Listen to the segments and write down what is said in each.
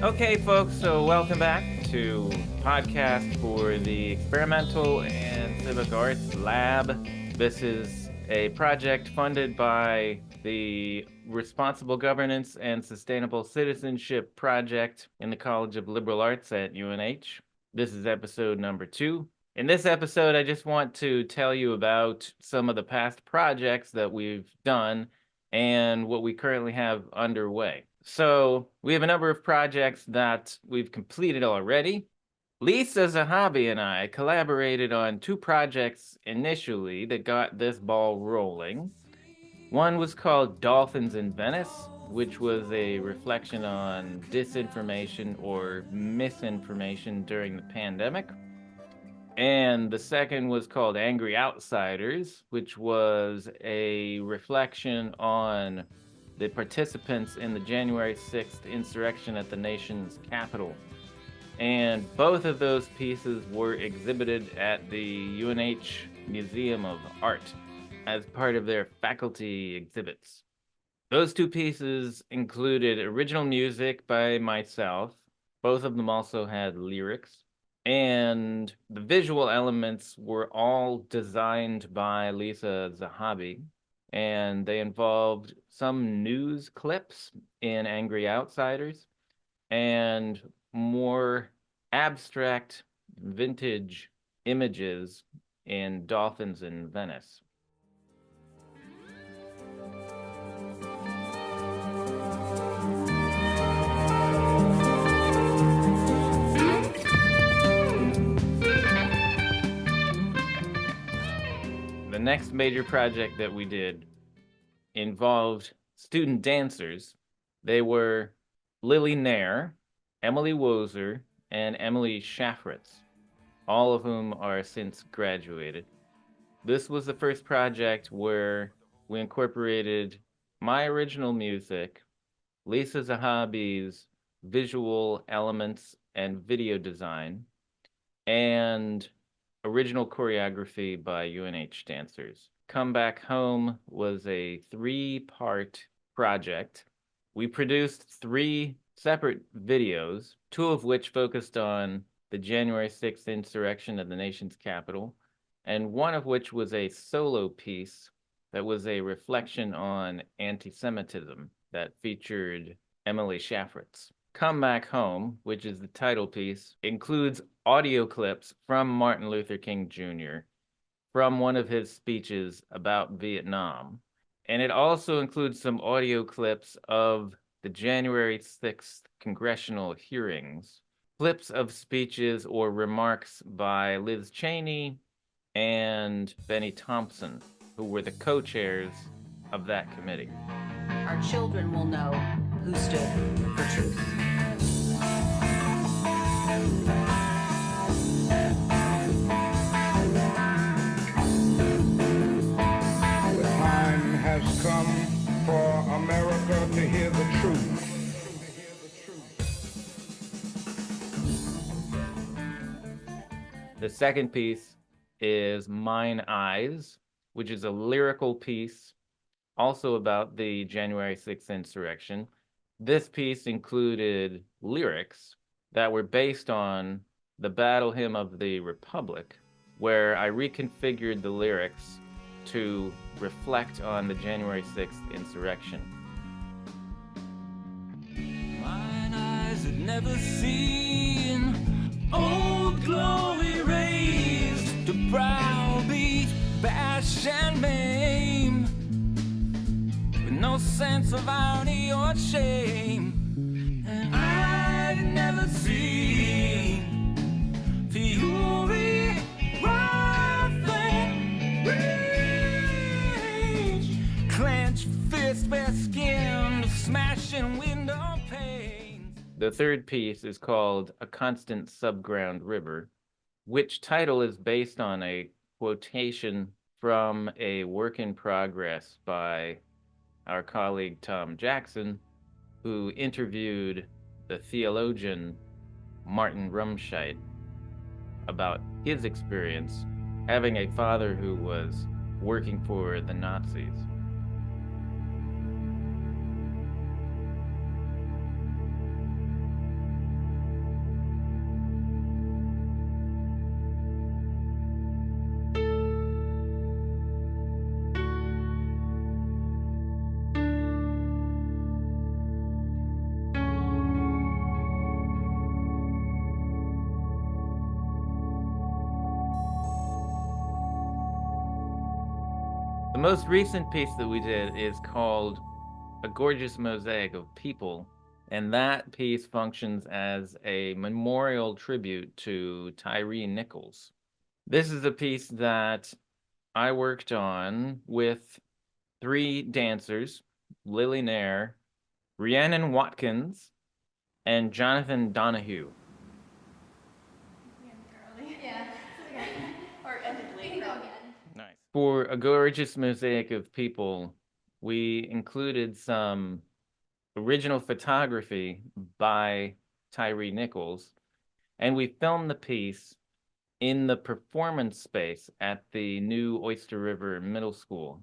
Okay, folks, so welcome back to podcast for the Experimental and Civic Arts Lab. This is a project funded by the Responsible Governance and Sustainable Citizenship Project in the College of Liberal Arts at UNH. This is episode number 2. In this episode, I just want to tell you about some of the past projects that we've done and what we currently have underway. So we have a number of projects that we've completed already. Lisa Zahabi and I collaborated on 2 projects initially that got this ball rolling. One was called Dolphins in Venice, which was a reflection on disinformation or misinformation during the pandemic. And the second was called Angry Outsiders, which was a reflection on the participants in the January 6th insurrection at the nation's capital. And both of those pieces were exhibited at the UNH Museum of Art as part of their faculty exhibits. Those 2 pieces included original music by myself. Both of them also had lyrics. And the visual elements were all designed by Lisa Zahabi. And they involved some news clips in Angry Outsiders and more abstract vintage images in Dolphins in Venice. The next major project that we did involved student dancers. They were Lily Nair, Emily Wozer, and Emily Shafritz, all of whom are since graduated. This was the first project where we incorporated my original music, Lisa Zahabi's visual elements and video design, and original choreography by UNH dancers. Come Back Home was a 3-part project. We produced 3 separate videos, 2 of which focused on the January 6th insurrection at the nation's capital, and one of which was a solo piece that was a reflection on anti-Semitism that featured Emily Shafritz. Come Back Home, which is the title piece, includes audio clips from Martin Luther King Jr. from one of his speeches about Vietnam. And it also includes some audio clips of the January 6th congressional hearings, clips of speeches or remarks by Liz Cheney and Benny Thompson, who were the co-chairs of that committee. Our children will know who stood for truth. The time has come for America to hear the truth. The second piece is Mine Eyes, which is a lyrical piece also about the January 6th insurrection. This piece included lyrics that were based on the Battle Hymn of the Republic, where I reconfigured the lyrics to reflect on the January 6th insurrection. Mine eyes had never seen old glory raised to browbeat, bash and maim, with no sense of irony or shame. And I'd never seen fury, wrath, and rage, clenched fist, bare-skinned, smashing window panes. The third piece is called A Constant Subground River, which title is based on a quotation from a work in progress by our colleague Tom Jackson, who interviewed the theologian Martin Rumscheid about his experience having a father who was working for the Nazis. The most recent piece that we did is called A Gorgeous Mosaic of People, and that piece functions as a memorial tribute to Tyree Nichols. This is a piece that I worked on with 3 dancers, Lily Nair, Rhiannon Watkins, and Jonathan Donahue. Yeah. Or ended late. Nice. For A Gorgeous Mosaic of People, we included some original photography by Tyree Nichols, and we filmed the piece in the performance space at the new Oyster River Middle School.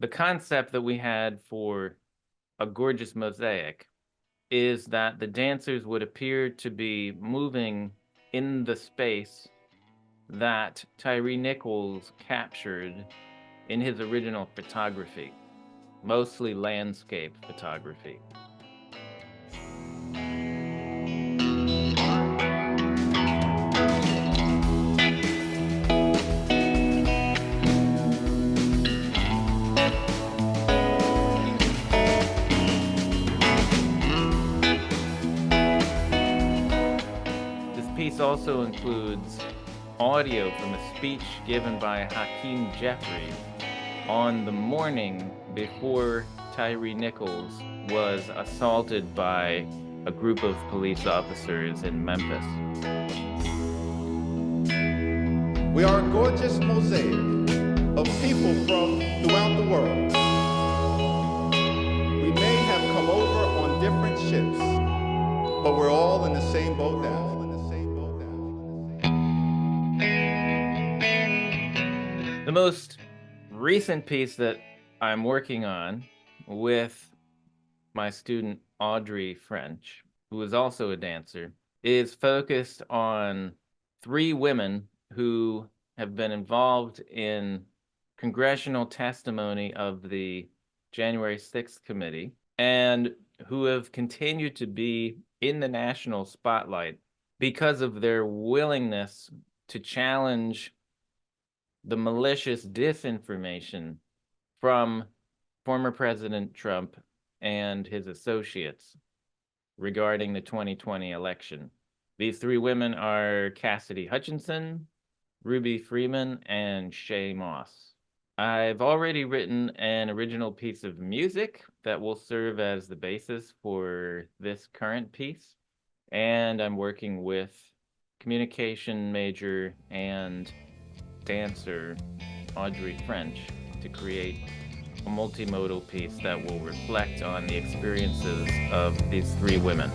The concept that we had for A Gorgeous Mosaic is that the dancers would appear to be moving in the space that Tyree Nichols captured in his original photography, mostly landscape photography. This piece also includes audio from a speech given by Hakeem Jeffries on the morning before Tyree Nichols was assaulted by a group of police officers in Memphis. We are a gorgeous mosaic of people from throughout the world. We may have come over on different ships, but we're all in the same boat now. The most recent piece that I'm working on with my student Audrey French, who is also a dancer, is focused on 3 women who have been involved in congressional testimony of the January 6th committee and who have continued to be in the national spotlight because of their willingness to challenge the malicious disinformation from former President Trump and his associates regarding the 2020 election. These 3 women are Cassidy Hutchinson, Ruby Freeman, and Shay Moss. I've already written an original piece of music that will serve as the basis for this current piece, and I'm working with communication major and dancer Audrey French to create a multimodal piece that will reflect on the experiences of these 3 women.